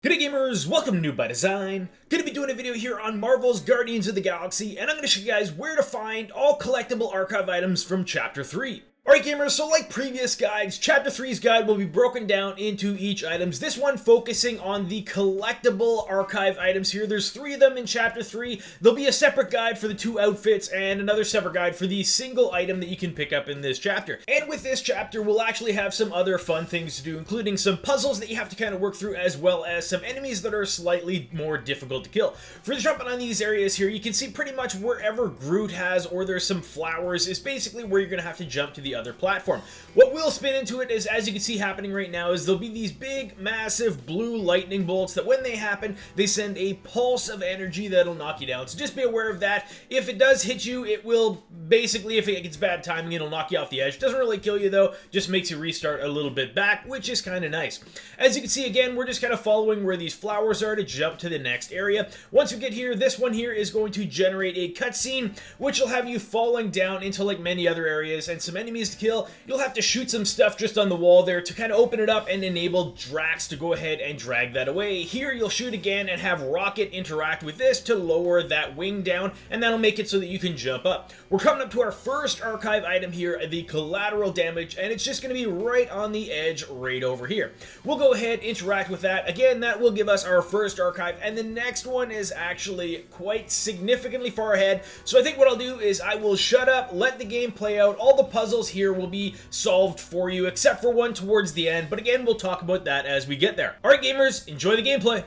G'day gamers, welcome to New by Design. Gonna be doing a video here on Marvel's Guardians of the Galaxy, and I'm gonna show you guys where to find all collectible archive items from Chapter 3. Alright gamers, so like previous guides, Chapter 3's guide will be broken down into each items. This one focusing on the collectible archive items here. There's 3 of them in Chapter 3. There'll be a separate guide for the 2 outfits and another separate guide for the single item that you can pick up in this chapter. And with this chapter, we'll actually have some other fun things to do, including some puzzles that you have to kind of work through, as well as some enemies that are slightly more difficult to kill. For jumping on these areas here, you can see pretty much wherever Groot has or there's some flowers is basically where you're going to have to jump to the other platform. What will spin into it is, as you can see happening right now, is there'll be these big, massive blue lightning bolts that when they happen, they send a pulse of energy that'll knock you down. So just be aware of that. If it does hit you, it will basically, if it gets bad timing, it'll knock you off the edge. Doesn't really kill you though, just makes you restart a little bit back, which is kind of nice. As you can see again, we're just kind of following where these flowers are to jump to the next area. Once we get here, this one here is going to generate a cutscene, which will have you falling down into like many other areas and some enemies to kill. You'll have to shoot some stuff just on the wall there to kind of open it up and enable Drax to go ahead and drag that away. Here you'll shoot again and have Rocket interact with this to lower that wing down, and that'll make it so that you can jump up. We're coming up to our first archive item here, the Collateral Damage, and it's just going to be right on the edge right over here. We'll go ahead, interact with that. Again, that will give us our first archive, and the next one is actually quite significantly far ahead. So I think what I'll do is I will shut up, let the game play out. All the puzzles here will be solved for you, except for one towards the end, but again, we'll talk about that as we get there. Alright gamers, enjoy the gameplay!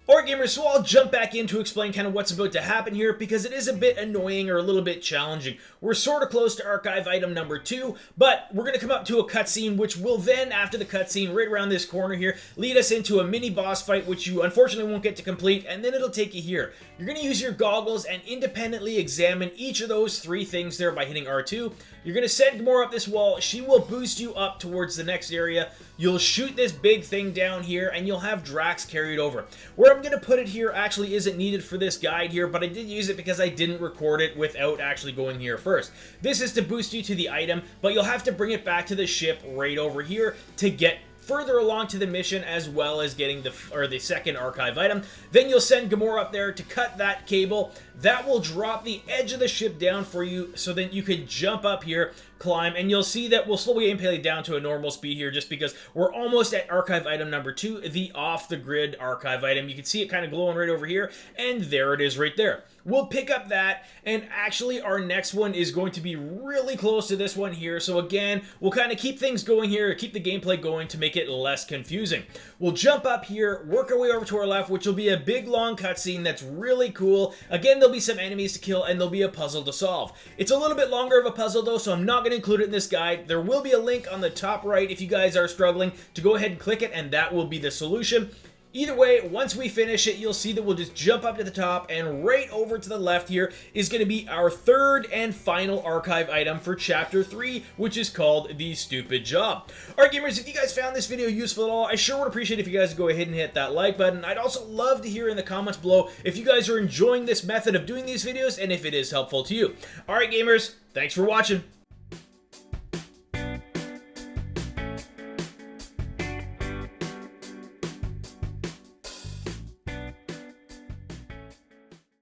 Alright gamers, so I'll jump back in to explain kind of what's about to happen here, because it is a bit annoying or a little bit challenging. We're sort of close to archive item number 2, but we're going to come up to a cutscene, which will then, after the cutscene, right around this corner here, lead us into a mini boss fight, which you unfortunately won't get to complete, and then it'll take you here. You're going to use your goggles and independently examine each of those 3 things there by hitting R2. You're going to send Gamora up this wall. She will boost you up towards the next area. You'll shoot this big thing down here, and you'll have Drax carried over. Where I'm going to put it here actually isn't needed for this guide here, but I did use it because I didn't record it without actually going here first. This is to boost you to the item, but you'll have to bring it back to the ship right over here to get further along to the mission, as well as getting the second archive item. Then you'll send Gamora up there to cut that cable. That will drop the edge of the ship down for you, so that you can jump up here, climb, and you'll see that we'll slow gameplay down to a normal speed here, just because we're almost at archive item number 2, the off-the-grid archive item. You can see it kind of glowing right over here, and there it is right there. We'll pick up that, and actually our next one is going to be really close to this one here, so again, we'll kind of keep things going here, keep the gameplay going to make it less confusing. We'll jump up here, work our way over to our left, which will be a big long cutscene that's really cool. Again, there'll be some enemies to kill, and there'll be a puzzle to solve. It's a little bit longer of a puzzle though, so I'm not going to include it in this guide. There will be a link on the top right if you guys are struggling to go ahead and click it, and that will be the solution. Either way, once we finish it, you'll see that we'll just jump up to the top, and right over to the left here is going to be our third and final archive item for Chapter 3, which is called the Stupid Job. Alright gamers, if you guys found this video useful at all, I sure would appreciate if you guys go ahead and hit that like button. I'd also love to hear in the comments below if you guys are enjoying this method of doing these videos, and if it is helpful to you. Alright gamers, thanks for watching.